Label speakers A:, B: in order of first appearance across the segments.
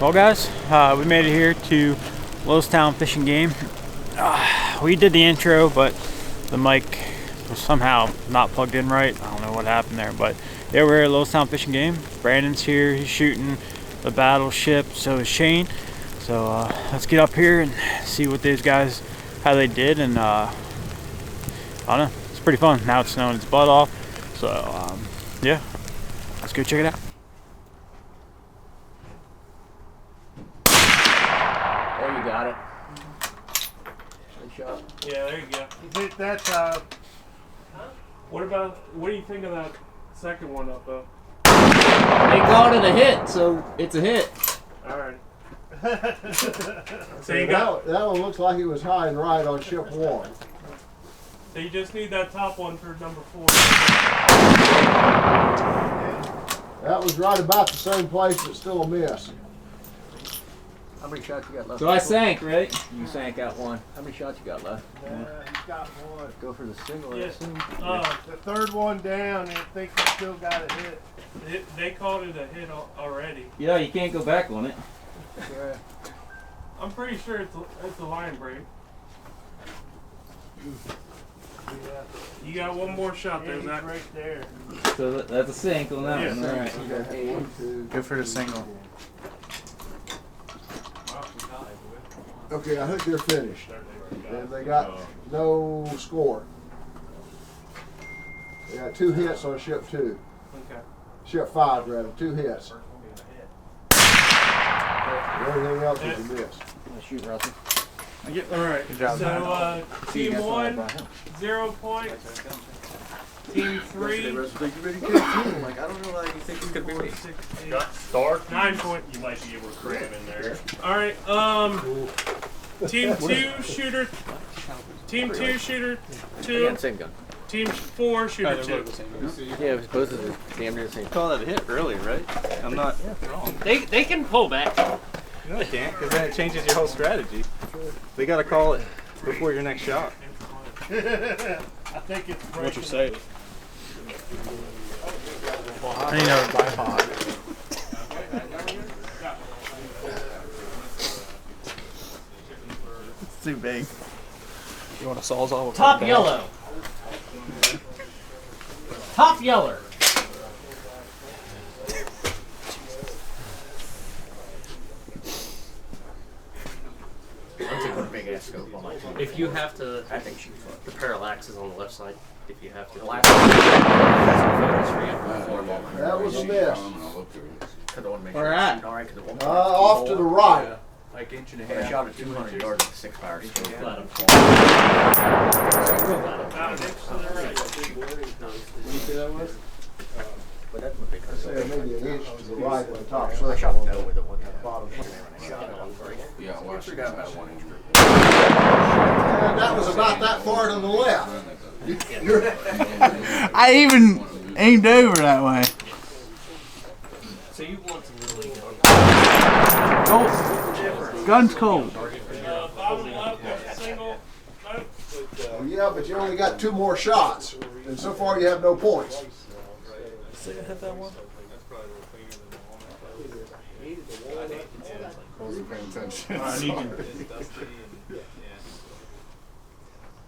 A: Well guys, we made it here to Littlestown Fish Game. We did the intro, but the mic was somehow not plugged in right. I don't know what happened there, but yeah, we're here at Littlestown Fish Game. Brandon's here, he's shooting the Battleship, so is Shane. So let's get up here and see what these guys, how they did, and I don't know, it's pretty fun. Now it's snowing its butt off, so yeah, let's go check it out.
B: Got it. Good shot.
C: Yeah, there you go.
D: You hit that
C: What do you think of that second one up though?
B: They called it a hit, so it's a hit.
C: Alright.
D: So you got that one looks like it was high and right on ship one.
C: So you just need that top one for number 4.
D: That was right about the same place, but still a miss.
B: How many shots you got left? So I sank, right? You sank out one. How many shots you got left?
D: He's got one.
B: Go for the single.
C: Yes.
D: The third one down, and I think he still got a hit.
C: They called it a hit already.
B: Yeah, you can't go back on it.
D: Yeah.
C: I'm pretty sure it's a line break. You got one more shot there, Zach.
D: Right there.
B: So that's a sink on that one. All right.
D: Okay.
E: Go for the single.
D: Okay, I think they're finished. And they got no score. They got 2 hits on ship 2.
C: Okay.
D: Ship 5 rather, 2 hits. Everything else is a miss.
B: Shoot, Russell.
C: Alright.
E: Good job,
C: So team 1, 0 points. Team 3,
E: Like, I don't know why you think it's gonna be me.
C: 9 points.
F: You might be able to cram in there.
C: Alright, team 2 shooter. Team 2 shooter 2.
B: Same gun.
C: Team 4 shooter 2.
B: Yeah, it was both of them damn near the same.
E: Call that a hit earlier, right? I'm not wrong.
F: They can pull back.
E: No, they can't, because then it changes your whole strategy. They gotta call it before your next shot.
D: I think it's
E: What you say?
A: I need another bipod.
E: It's too big. You want a sawzall?
F: Top yellow. Top yeller.
B: Big ass scope on my team.
F: If you have to,
B: I think she's
F: the parallax is on the left side. If you have to.
B: The last
D: That was a miss.
B: Where at?
D: Off to the right.
B: Like inch and a half. I shot at 200 yards with a 6-fire scope.
F: Flat him.
C: About an inch to the right.
B: But that's what they
D: I say maybe an inch to the right of the top
B: I
D: circle.
B: shot no with it one time.
D: Bottom.
F: Yeah, watch.
D: And that was about that far to the left.
E: I even aimed over that way.
F: So you want to literally go.
E: Cold. Gun's cold.
C: Bottom left, single.
D: Yeah, but you only got 2 more shots. And so far you have no points.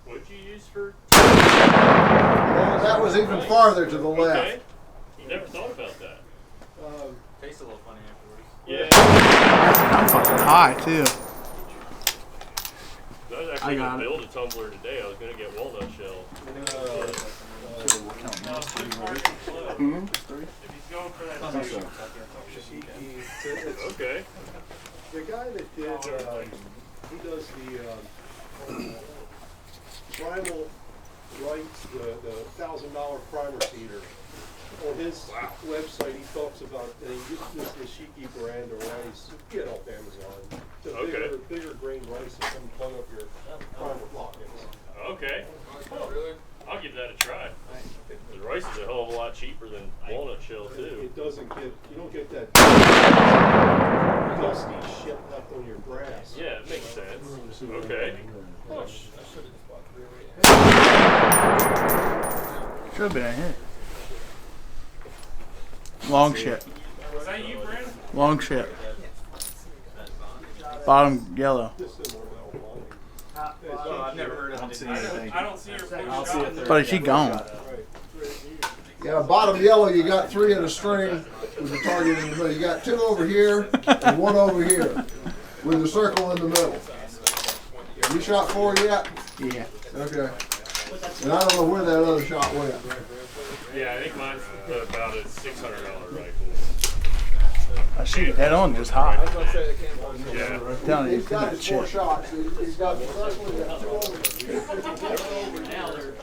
F: What'd you use for?
D: And that was even farther to the left.
F: Okay. You never thought about that.
C: Tastes a little funny afterwards.
F: Yeah.
E: I'm fucking high too.
F: I was actually gonna build a tumbler today. I was gonna get walnut shell.
C: If he's going for that
F: Okay.
D: The guy that did, he does the primal rights, the $1,000 primer seeder. On his website, he talks about this Nishiki brand of rice. You get off Amazon. It's a bigger grain rice that can plug up your primer pockets.
F: Okay. I'll give that a try. The rice is a hell of a lot cheaper than walnut shell too.
D: It doesn't get, you don't get that dusty shit left on your grass.
F: Yeah, it makes sense. Okay.
E: Should have been a hit. Long ship.
C: Was that you, Brandon?
E: Long ship.
G: Bottom yellow.
E: Well, I've never heard of hunting anything.
C: I don't see your blue
E: I'll see
C: shot.
E: if they're-
G: But she gone.
H: Yeah, bottom yellow, you got 3 in a string with the target in the middle. You got 2 over here and 1 over here with the circle in the middle. You shot 4 yet?
G: Yeah.
H: Okay. And I don't know where that other shot went.
F: Yeah, I think mine's about a $600 rifle.
G: I shoot head on just hot.
F: Yeah.
G: Telling you,
H: He's got
G: that
H: his 4
G: shit.
H: shots. He's got the circle, he's got 2 over here.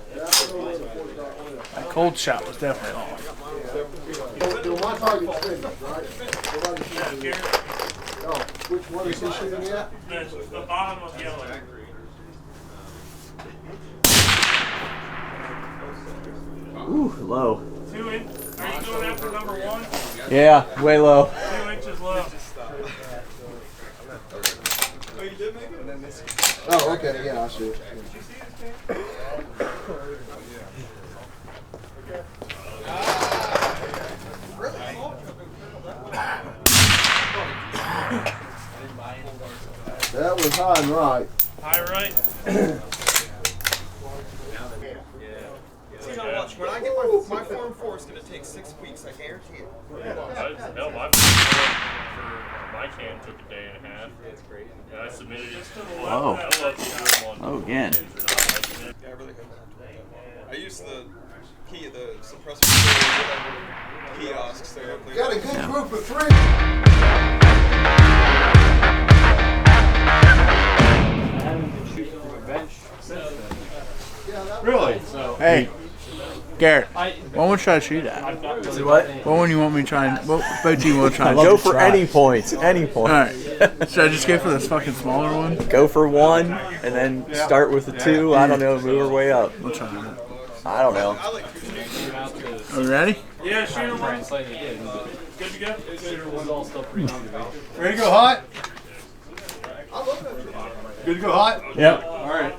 G: That cold shot was definitely off.
H: So my target's finished, right? Nobody's shooting yet. Oh, which one is he shooting at?
C: The bottom of yellow.
B: Ooh, low.
C: 2 in. Are you going after number 1?
B: Yeah, way low.
C: 2 inches low.
H: Oh, okay, yeah, I see it. That was high and right.
C: High right.
I: You know what? When I get my Form 4, it's going to take 6 weeks. I guarantee it.
F: Hell, my cam took a day and a half. That's crazy. Yeah, I submitted it.
B: Whoa. Oh, again.
I: Yeah, I really hope I use the key, the suppressor kiosks there.
H: You got a good group of 3.
G: Really? Hey, Garrett, what one should I shoot at?
B: See what?
G: What one you want me to try? What boat do you want to try?
B: Go for any points. Any point.
G: All right. Should I just go for this fucking smaller one?
B: Go for 1 and then start with the 2. I don't know. Move our way up.
G: We'll try that.
B: I don't know.
G: Are we ready?
C: Yeah, shooter 1. Good to go?
D: Ready to go hot? Good to go hot?
G: Yep.
D: All right.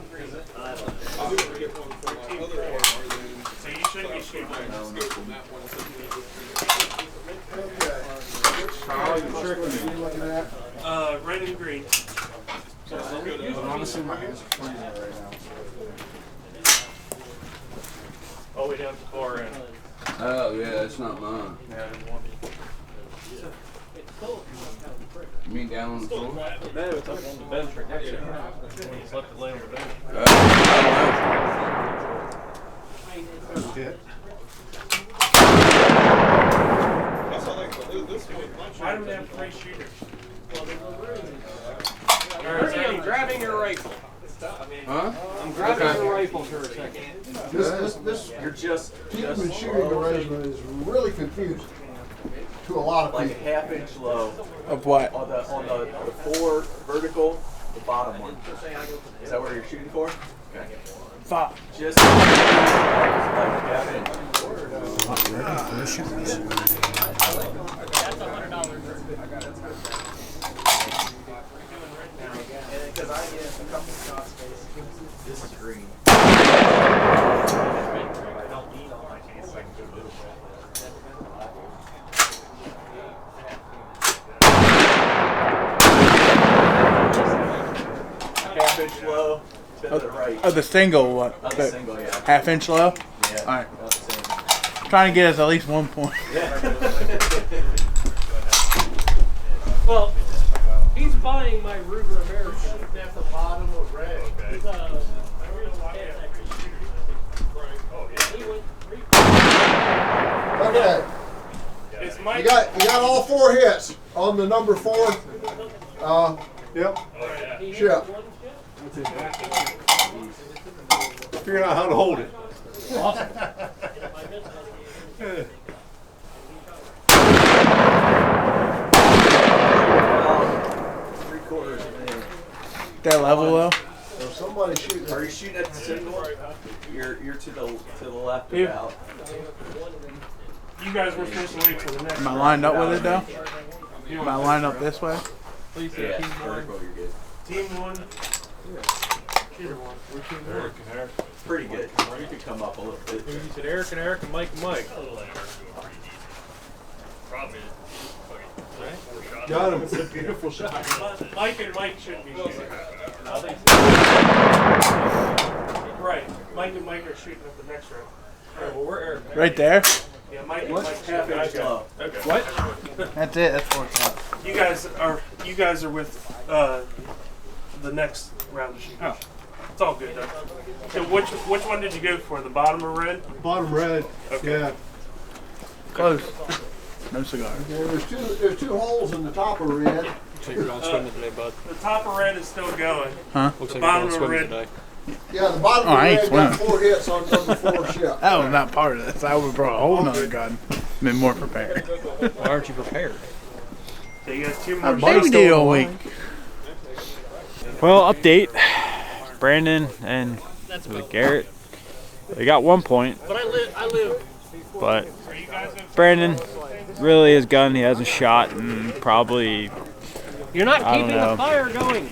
C: So you shouldn't be shooting. Red and green.
H: Honestly, my hands are freezing right now.
F: All the way down to the far end.
J: Oh yeah, it's not mine. You mean down on the floor?
F: No, it's up on the bench right next to it. He's left it lay on the bench.
C: Why do we have 3 shooters? I'm grabbing your rifle.
J: Huh?
C: I'm grabbing your rifle for a second.
H: This
B: You're just
H: keeping and shooting arrangement is really confusing to a lot of
B: like a
H: people.
B: ½ inch low
G: Of what?
B: on the 4 vertical, the bottom one. Is that what you're shooting for? Okay.
G: 5.
B: Just like ½ inch. This is green. ½ inch low to the right.
G: Oh, the single one.
B: Not the single, yeah.
G: ½ inch low?
B: Yeah.
G: All right.
B: About the same.
G: Trying to get us at least 1 point.
C: Well, he's buying my Ruger American. Shooting at the bottom of red.
H: Okay,
C: It's
H: you
C: Mike.
H: got all 4 hits on the number 4.
D: Yep.
H: Ship.
D: Figuring out how to hold it.
B: Three-quarters of an inch.
G: That level though?
H: So somebody shooting.
B: Are you shooting at the single? You're to the left about.
C: You guys were supposed to wait till the next
G: Am I lined up with it though? Am I lined up this way?
C: Please say
B: Yeah,
C: team 1.
B: vertical, you're good.
C: Team 1. Shooter 1.
F: Eric and Eric.
B: Pretty good. You could come up a little bit.
F: You said Eric and Mike and Mike. Probably. 4 shots.
D: Got him. It's a beautiful shot.
C: Mike and Mike shouldn't be shooting. Right. Mike and Mike are shooting at the next round. Alright, well, we're Eric.
G: Right there?
C: Yeah, Mike and Mike half inch low. Okay.
G: What? That's it. That's 4 o'clock.
C: You guys are with the next round of shooting. Oh. It's all good though. So which one did you go for? The bottom of red?
D: Bottom red. Okay. Yeah.
G: Close. No cigar.
H: Yeah, there's two holes in the top of red.
C: Looks like you're going swimming today, bud. The top of red is still going.
G: Huh?
C: Looks like you're going swimming today.
H: Yeah, the bottom of red got 4 hits on the 4 ship.
G: That was not part of this. I would have brought a whole nother gun. Been more prepared.
C: Why aren't you prepared? So you got 2 more
G: Our big deal week.
A: Well, update. Brandon and Garrett, they got 1 point.
C: But I live.
A: But Brandon, really, his gun he hasn't shot and probably.
C: You're not keeping the fire going.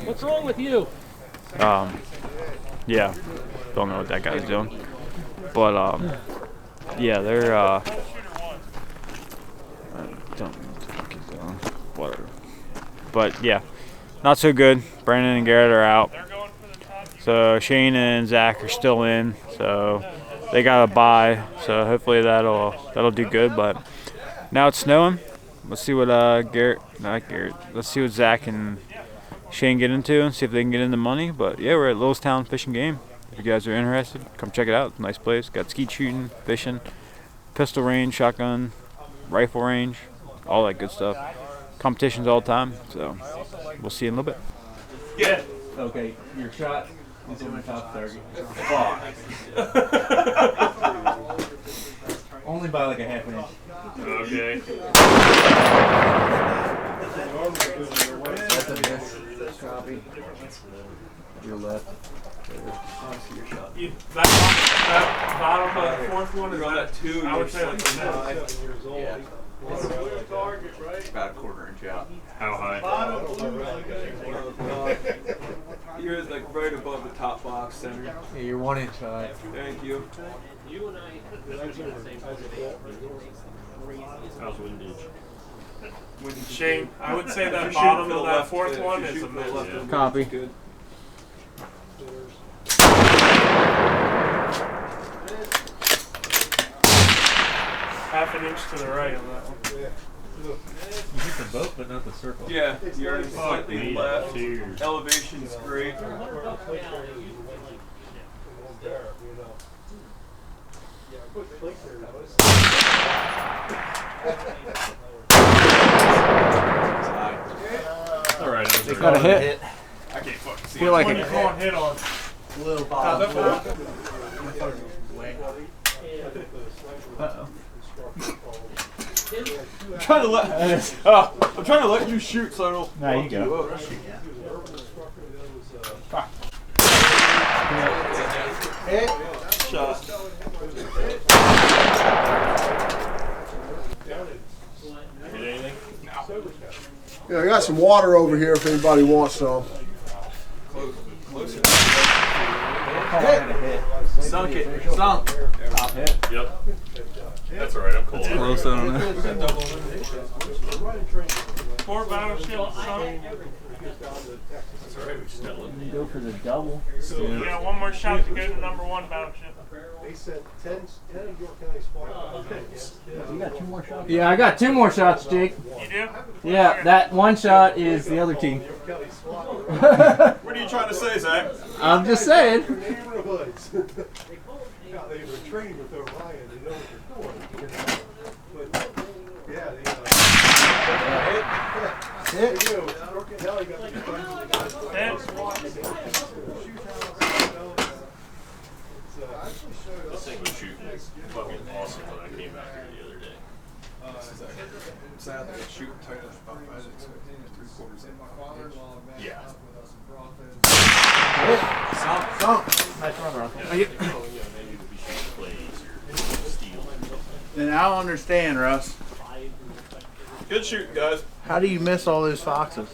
C: What's wrong with you?
A: Yeah, don't know what that guy's doing. But yeah, they're I don't know what the fuck he's doing. Whatever. But yeah, not so good. Brandon and Garrett are out. So Shane and Zach are still in. So they got a bye. So hopefully that'll do good. But now it's snowing. Let's see what let's see what Zach and Shane get into and see if they can get into money. But yeah, we're at Littlestown Fish Game. If you guys are interested, come check it out. Nice place. Got skeet shooting, fishing, pistol range, shotgun, rifle range, all that good stuff. Competitions all the time. So we'll see you in a little bit.
E: Yeah. Okay, your shot is on the top target. Only by like a half an inch.
F: Okay.
B: That's a miss. Copy. Your left.
C: That bottom of the 4th one is that 2? I would say like
D: 7 years old.
J: Yeah. It's about a 1/4 inch out.
F: How high?
I: You're like right above the top box center.
B: Yeah, you're 1 inch high.
I: Thank you.
C: You and I.
F: How's windage?
C: Shane, I would say that bottom of that 4th one is a miss.
F: Yeah.
B: Copy.
I: Good.
C: Half an inch to the right on that one.
E: You hit the boat, but not the circle.
I: Yeah, you're slightly left.
F: Cheers.
I: Elevation's great.
F: Alright,
G: Got a hit.
F: I can't fucking see.
G: Feel like
C: What do you call a hit on?
G: little bottom.
B: Uh-oh.
I: I'm trying to let you shoot so I don't.
G: There you go.
I: Shot.
F: Hit anything?
H: Yeah, I got some water over here if anybody wants some.
B: Sunk it. Sunk.
F: Top hit. Yep. That's alright, I'm cold.
E: Close on that.
C: 4 battleship sunk.
F: That's alright, we just got a little.
B: Go for the double.
C: You got 1 more shot to go to number 1 battleship.
D: They sent 10 of York County spot.
B: You got 2 more shots?
K: Yeah, I got 2 more shots, Jake.
C: You do?
K: Yeah, that 1 shot is the other team.
I: What are you trying to say, Zach?
K: I'm just saying.
D: Neighborhoods. Yeah, they were trained with Orion. They know what they're doing. But yeah, they
H: Hit.
F: This thing was shooting fucking awesome when I came out here the other day.
I: Sadly, I shoot tight as about 5 3/4 inch.
F: Yeah.
G: Nice run, Russ.
F: Maybe the play easier. Steel.
G: Then I don't understand, Russ.
I: Good shooting, guys.
G: How do you miss all those foxes?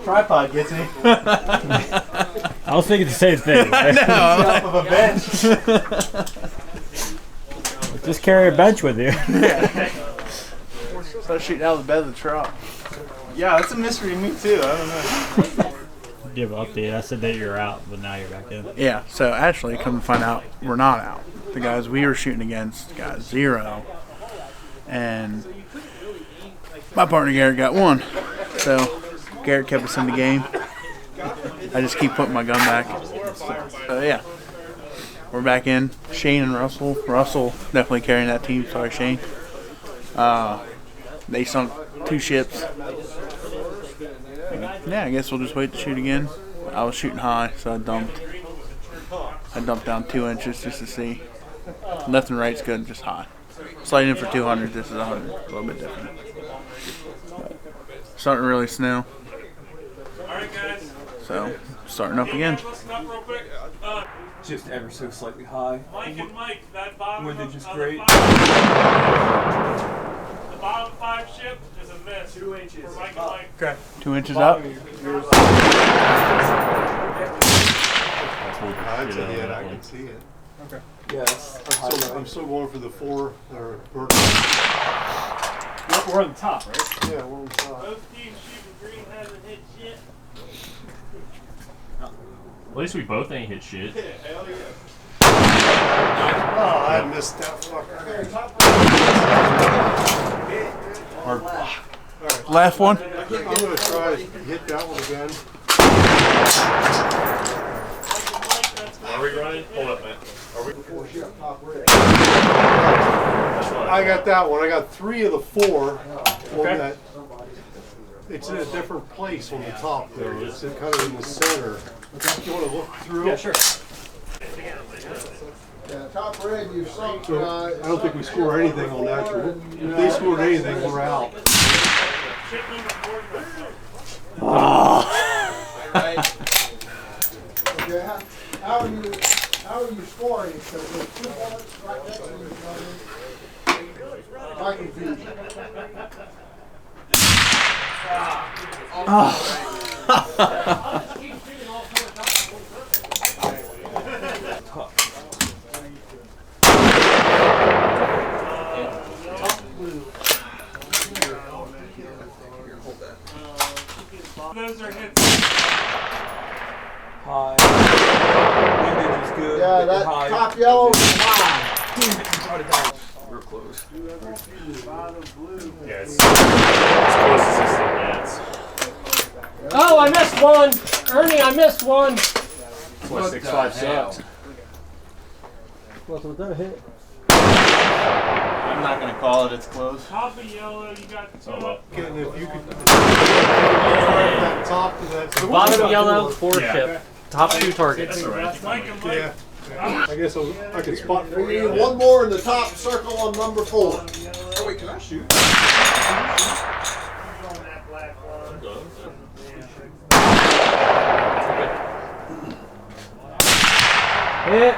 K: Tripod gets me.
A: I was thinking the same thing.
K: Off of a bench.
A: Just carry a bench with you.
G: Started shooting out of the bed of the truck.
E: Yeah, that's a mystery to me too. I don't know.
A: Give an update. I said that you're out, but now you're back in.
G: Yeah, so actually, come to find out, we're not out. The guys we were shooting against got 0, and my partner Garrett got 1. So Garrett kept us in the game. I just keep putting my gun back. So yeah, we're back in. Shane and Russell. Russell definitely carrying that team. Sorry, Shane. They sunk 2 ships. Yeah, I guess we'll just wait to shoot again. I was shooting high, so I dumped down 2 inches just to see. Left and right's good, just high. Sliding in for 200, this is 100, a little bit different. But starting to really snow. So, starting up again.
I: Just ever so slightly high. Windage is great.
C: The bottom 5 ship is a miss. 2 inches. For Mike and Mike.
G: Okay. 2 inches up.
D: I can see it.
I: Okay. Yes.
D: I'm still going for the 4 or bird.
K: We're on the top, right?
D: Yeah, we're on the top.
C: Both teams shooting green hasn't hit shit.
F: At least we both ain't hit shit.
C: Yeah, hell yeah.
D: Oh, I missed that fucker. Alright.
G: Last one.
D: I'm going to try to hit that one again.
F: Are we running? Hold up, man. Are we?
D: I got that one. I got 3 of the 4 on that. It's in a different place on the top there. It's kind of in the center. You want to look through?
K: Yeah, sure.
H: Yeah, top red, you sunk.
D: So, I don't think we score anything on that. If they scored anything, we're out.
H: Okay, how are you scoring? Because there's 2 bullets right next to you. My confusion.
C: Those are hits.
I: High. Windage is good.
H: Yeah, that
I: high.
H: top yellow is high.
I: We're close.
F: Yeah, it's as close as this thing gets.
K: Oh, I missed one! Ernie, I missed one!
F: That's why 6.5 sucks.
K: Well, was that a hit?
E: I'm not gonna call it. It's close.
C: Top of yellow, you got 2 up.
D: If you could that top to that.
K: Bottom yellow, 4
F: Yeah.
K: ship. Top 2 targets.
F: That's alright.
C: Mike and Mike.
D: Yeah. I guess I can spot for
H: We
D: you.
H: need 1 more in the top circle on number 4.
I: Oh wait, can I shoot?
K: Hit!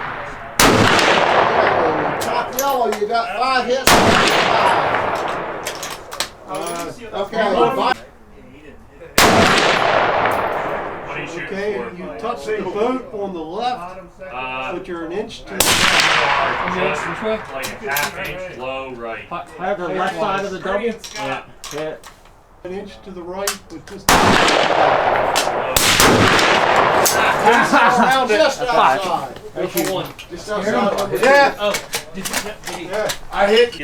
H: Top yellow, you got 5 hits. Okay.
D: Okay, you touch the boat on the left, but you're an inch to the
F: Just like a half inch low right.
K: Have the left side of the double? Yeah. Hit.
D: an inch to the right, but just
H: around it. Just outside. Just outside.
D: Yeah.
K: Oh, did you?
D: Yeah.
I: I hit.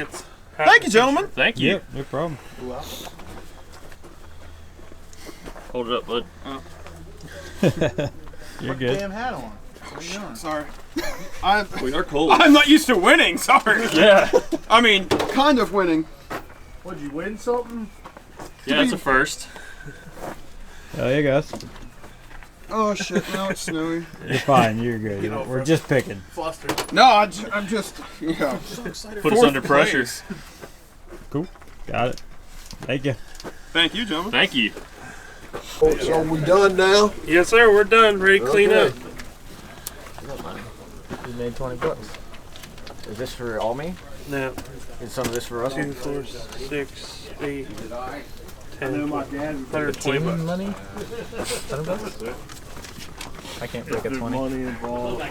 E: Thank you, gentlemen.
F: Thank you.
A: Yep, no problem.
F: Hold it up, bud.
A: You're good.
G: Damn hat on. What are you doing?
I: Sorry.
F: We are cold.
E: I'm not used to winning. Sorry.
F: Yeah.
I: I mean, kind of winning.
H: Would you win something?
F: Yeah, it's a first.
A: Oh, you guys.
I: Oh shit! Now it's snowy.
A: You're fine. You're good. We're just picking.
I: Flustered. No, I'm just, yeah.
F: Put us under pressure.
A: Cool. Got it. Thank you.
I: Thank you, gentlemen.
F: Thank you.
H: So we done now?
C: Yes, sir. We're done. Ready to clean up.
B: You made 20 bucks. Is this for all me?
C: No.
B: Is some of this for us?
C: 2, 4, 6, 8, 10, 120
B: Team
C: bucks.
B: money? 100 bucks? I can't break a 20.
H: Money involved.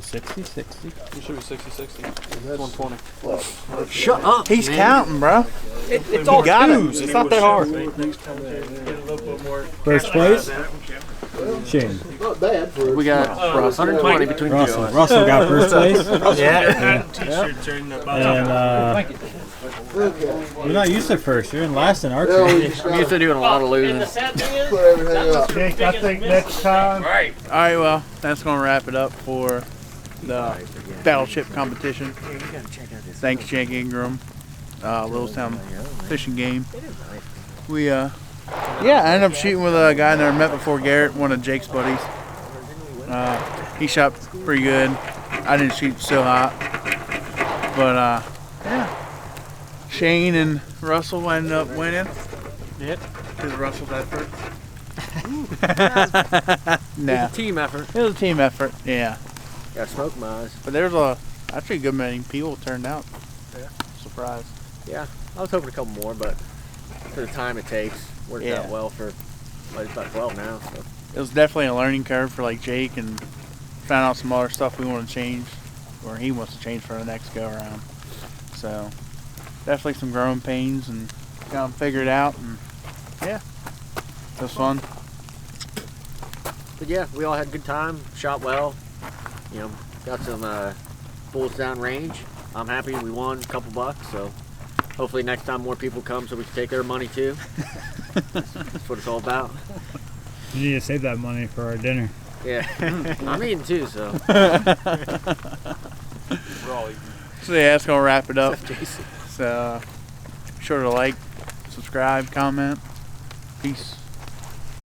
A: 60, 60.
I: You should be 60, 60. 120.
K: Shut up.
G: He's
K: man.
G: counting, bro.
K: It's all
G: got it.
K: twos. It's not that hard.
A: First place? Shane.
H: Not bad for.
K: We got 120 between
A: Russell. Russell got first place.
K: Yeah.
C: T-shirts are in the
A: And you're not used to first. You're in last in archery.
H: Yeah, we just
K: I'm used to doing a lot of losing.
H: put everything up.
D: Jake, I think next time.
G: All right, well, that's going to wrap it up for the Battleship competition. Thanks, Jake Ingram, Littlestown Fishing Game. We, I ended up shooting with a guy I never met before, Garrett, one of Jake's buddies. He shot pretty good. I didn't shoot so hot. But, yeah. Shane and Russell ended up winning.
K: Yep.
G: Because of Russell's effort.
K: It's a team effort.
G: It was a team effort, yeah.
K: Got smoke in my eyes.
G: But there's actually a good many people turned out.
K: Yeah.
G: Surprised.
K: Yeah, I was hoping a couple more, but for the time it takes, worked out well for like about 12 now. So.
G: It was definitely a learning curve for like Jake, and found out some other stuff we want to change, or he wants to change for the next go around. So definitely some growing pains, and kind of figure it out, and yeah, it was fun.
K: But yeah, we all had a good time, shot well, you know, got some bulls down range. I'm happy we won a couple bucks, so hopefully next time more people come so we can take their money too. That's what it's all about.
A: You need to save that money for our dinner.
K: Yeah, I'm eating too, so.
I: We're all eating.
G: So yeah, that's gonna wrap it up.
K: Jason.
G: So be sure to like, subscribe, comment. Peace.